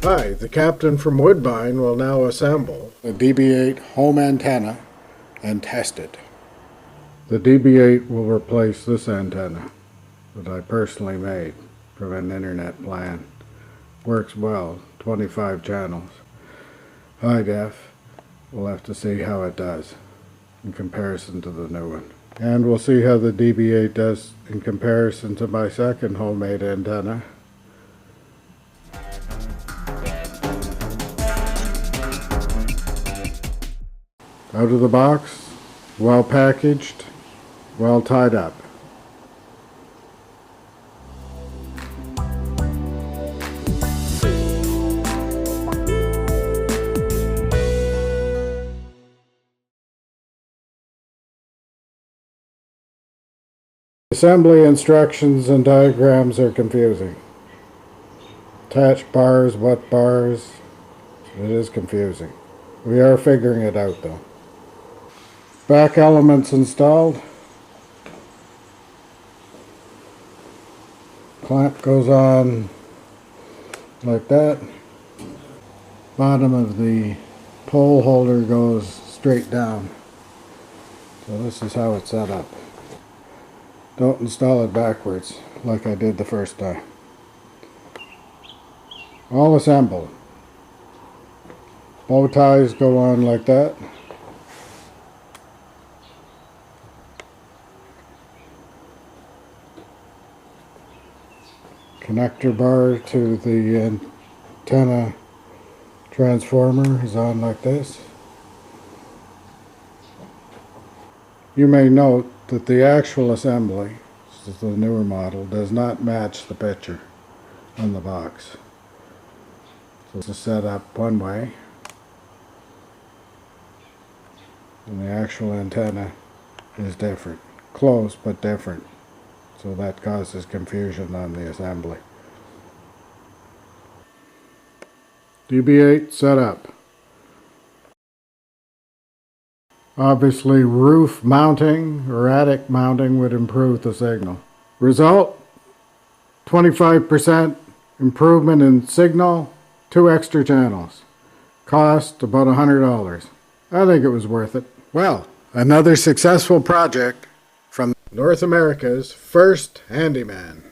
Hi, the captain from Woodbine will now assemble the Db8 home antenna and test it. The Db8 will replace this antenna that I personally made from an internet plan. Works well, 25 channels. High def, we'll have to see how it does in comparison to the new one. And we'll see how the Db8 does in comparison to my second homemade antenna. Out of the box, well packaged, well tied up. Assembly instructions and diagrams are confusing. Attached bars, what bars, it is confusing. We are figuring it out though. Back elements installed. Clamp goes on like that. Bottom of the pole holder goes straight down. So this is how it's set up. Don't install it backwards like I did the first time. All assembled. Bow ties go on like that. Connector bar to the antenna transformer is on like this. You may note that the actual assembly, this is the newer model, does not match the picture on the box. So this is set up one way, and the actual antenna is different. Close, but different. So that causes confusion on the assembly. Db8 set up. Obviously roof mounting or attic mounting would improve the signal. Result, 25% improvement in signal, 2 extra channels. Cost about $100. I think it was worth it. Well, another successful project from North America's first handyman.